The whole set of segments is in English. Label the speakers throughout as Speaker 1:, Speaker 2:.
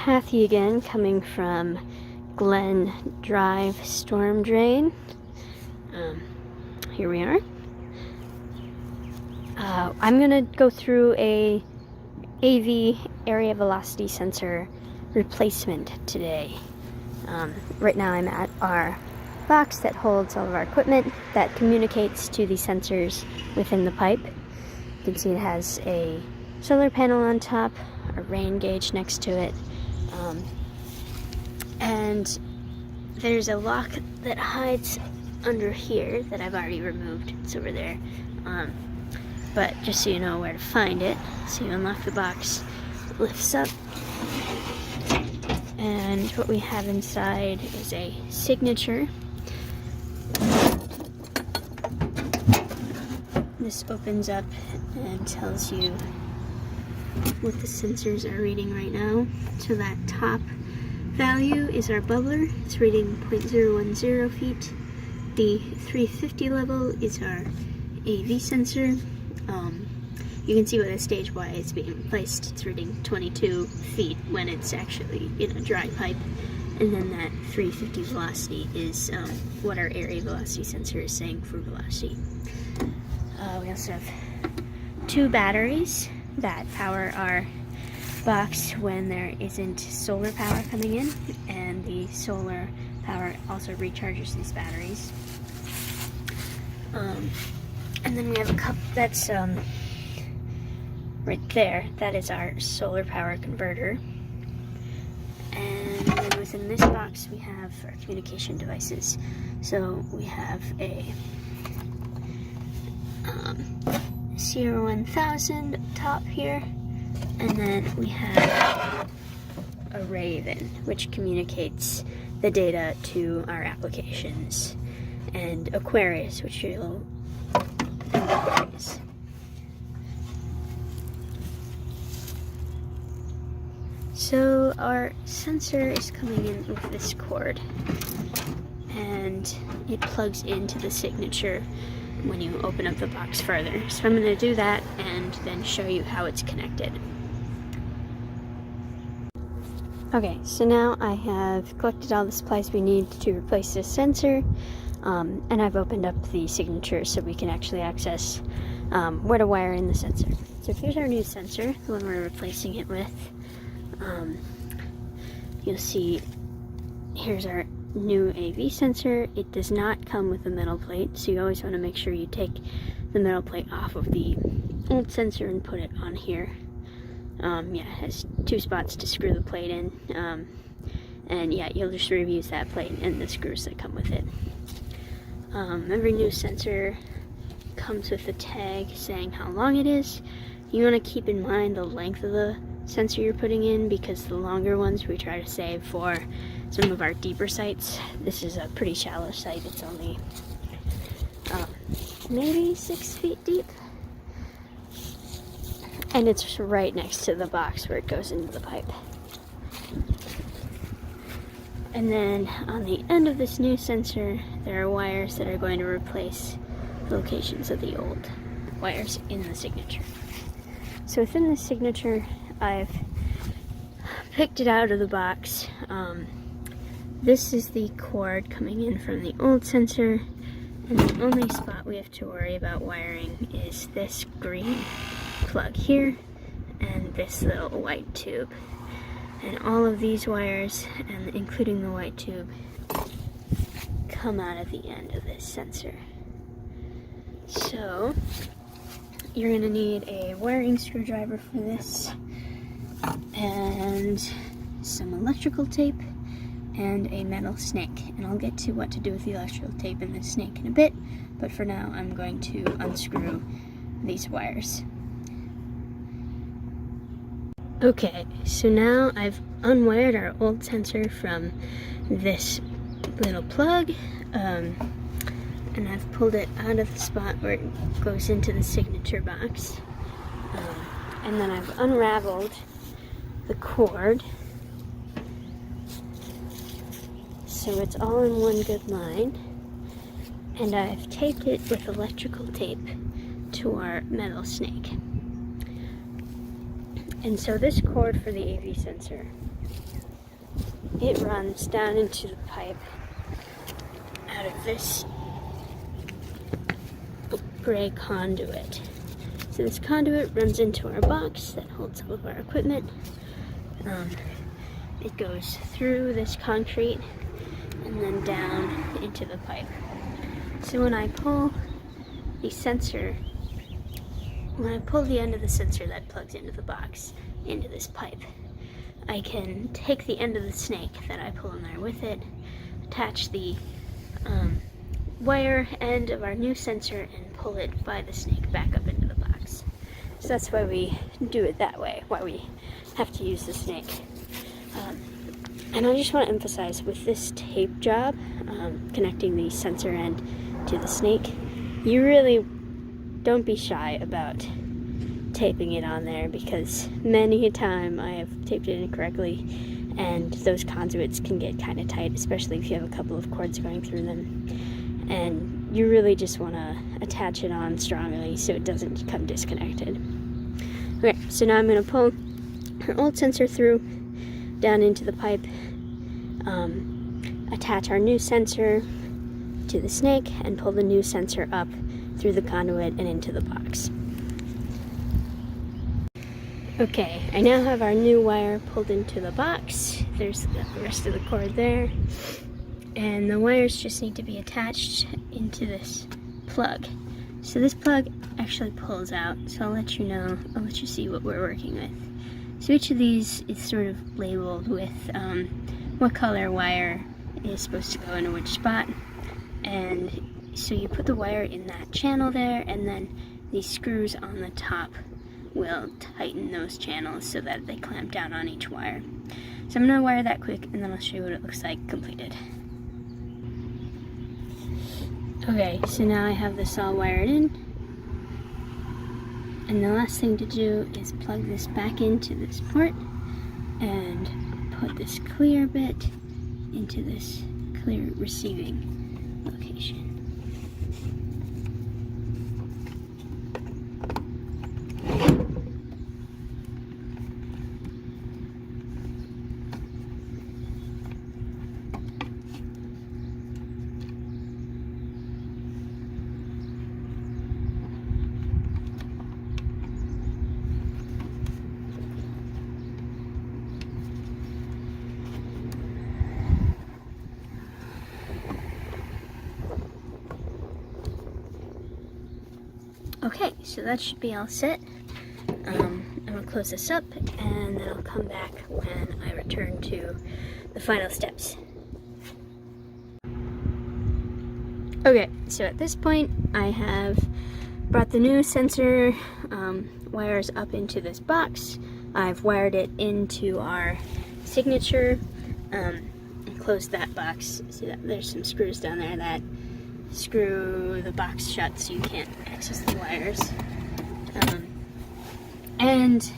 Speaker 1: Kathy again, coming from Glen Drive storm drain. Here we are. I'm gonna go through a AV, area velocity sensor, replacement today. Right now I'm at our box that holds all of our equipment that communicates to the sensors within the pipe. You can see it has a solar panel on top, a rain gauge next to it, and there's a lock that hides under here that I've already removed. It's over there. But just so you know where to find it, so you unlock the box, it lifts up, and what we have inside is a signature. This opens up and tells you what the sensors are reading right now. So that top value is our bubbler. It's reading 0.010 feet. The 350 level is our AV sensor. You can see by the stage why it's being placed. It's reading 22 feet when it's actually in a dry pipe. And then that 350 velocity is what our area velocity sensor is saying for velocity. We also have two batteries that power our box when there isn't solar power coming in, and the solar power also recharges these batteries. And then we have a cup that's right there. That is our solar power converter. And then within this box we have our communication devices. So we have a CR1000 top here, and then we have a Raven, which communicates the data to our applications, and Aquarius, which you'll Aquarius. So our sensor is coming in with this cord, and it plugs into the signature when you open up the box further. So I'm going to do that and then show you how it's connected. Okay, so now I have collected all the supplies we need to replace this sensor, and I've opened up the signature so we can actually access where to wire in the sensor. So here's our new sensor, the one we're replacing it with. You'll see here's our new AV sensor. It does not come with a metal plate, so you always want to make sure you take the metal plate off of the old sensor and put it on here. Yeah, it has two spots to screw the plate in, and yeah, you'll just reuse that plate and the screws that come with it. Every new sensor comes with a tag saying how long it is. You want to keep in mind the length of the sensor you're putting in, because the longer ones we try to save for some of our deeper sites. This is a pretty shallow site. It's only maybe 6 feet deep, and it's right next to the box where it goes into the pipe. And then on the end of this new sensor there are wires that are going to replace the locations of the old wires in the signature. So within the signature I've picked it out of the box. This is the cord coming in from the old sensor, and the only spot we have to worry about wiring is this green plug here and this little white tube. And all of these wires, and including the white tube, come out at the end of this sensor. So you're going to need a wiring screwdriver for this, and some electrical tape, and a metal snake. And I'll get to what to do with the electrical tape and the snake in a bit, but for now I'm going to unscrew these wires. Okay, so now I've unwired our old sensor from this little plug, and I've pulled it out of the spot where it goes into the signature box, and then I've unraveled the cord so it's all in one good line, and I've taped it with electrical tape to our metal snake. And so this cord for the AV sensor, it runs down into the pipe out of this gray conduit. So this conduit runs into our box that holds all of our equipment. It goes through this concrete and then down into the pipe. So when I pull the sensor, when I pull the end of the sensor that plugs into the box into this pipe, I can take the end of the snake that I pull in there with it, attach the wire end of our new sensor and pull it by the snake back up into the box. So that's why we do it that way, why we have to use the snake. And I just want to emphasize with this tape job, connecting the sensor end to the snake, you really don't be shy about taping it on there, because many a time I have taped it incorrectly and those conduits can get kind of tight, especially if you have a couple of cords going through them, and you really just want to attach it on strongly so it doesn't become disconnected. Okay, so now I'm going to pull our old sensor through down into the pipe, attach our new sensor to the snake, and pull the new sensor up through the conduit and into the box. Okay, I now have our new wire pulled into the box. There's the rest of the cord there. And the wires just need to be attached into this plug. So this plug actually pulls out, so I'll let you know, I'll let you see what we're working with. So each of these is sort of labeled with what color wire is supposed to go into which spot. And so you put the wire in that channel there, and then these screws on the top will tighten those channels so that they clamp down on each wire. So I'm going to wire that quick, and then I'll show you what it looks like completed. Okay, so now I have this all wired in, and the last thing to do is plug this back into this port and put this clear bit into this clear receiving location. Okay, so that should be all set. I'm going to close this up, and then I'll come back when I return to the final steps. Okay, so at this point I have brought the new sensor wires up into this box. I've wired it into our signature and closed that box. See that there's some screws down there that screw the box shut so you can't access the wires. And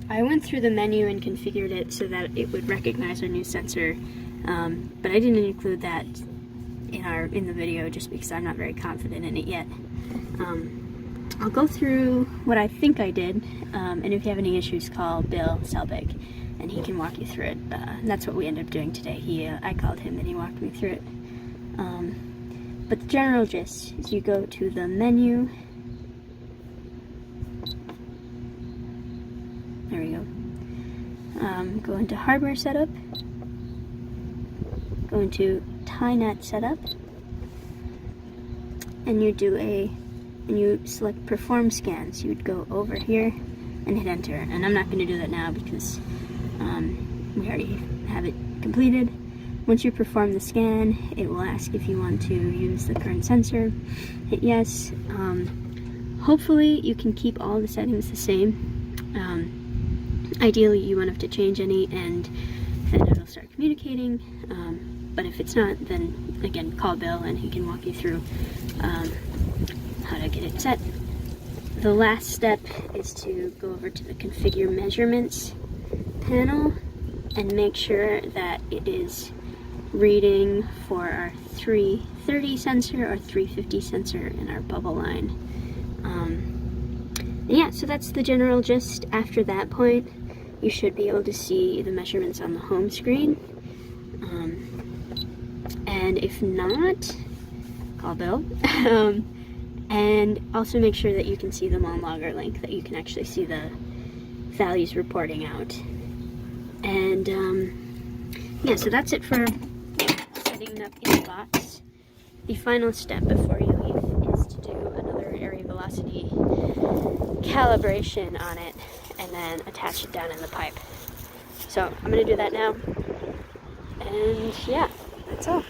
Speaker 1: I went through the menu and configured it so that it would recognize our new sensor, but I didn't include that in the video just because I'm not very confident in it yet. I'll go through what I think I did, and if you have any issues, call Bill Selbig and he can walk you through it. And that's what we ended up doing today. I called him and he walked me through it. But the general gist is you go to the menu. There we go. Go into hardware setup. Go into TIENet setup. And you select perform scans. You would go over here and hit enter. And I'm not going to do that now because we already have it completed. Once you perform the scan, it will ask if you want to use the current sensor. Hit yes. Hopefully you can keep all the settings the same. Ideally you won't have to change any, and then it'll start communicating. But if it's not, then again call Bill and he can walk you through how to get it set. The last step is to go over to the configure measurements panel and make sure that it is reading for our 330 sensor or 350 sensor in our bubble line. And yeah, so that's the general gist. After that point, you should be able to see the measurements on the home screen. And if not, call Bill. And also make sure that you can see them on Logger Link, that you can actually see the values reporting out. And yeah, so that's it for setting up your box. The final step before you leave is to do another area velocity calibration on it and then attach it down in the pipe. So I'm going to do that now. And yeah, that's all.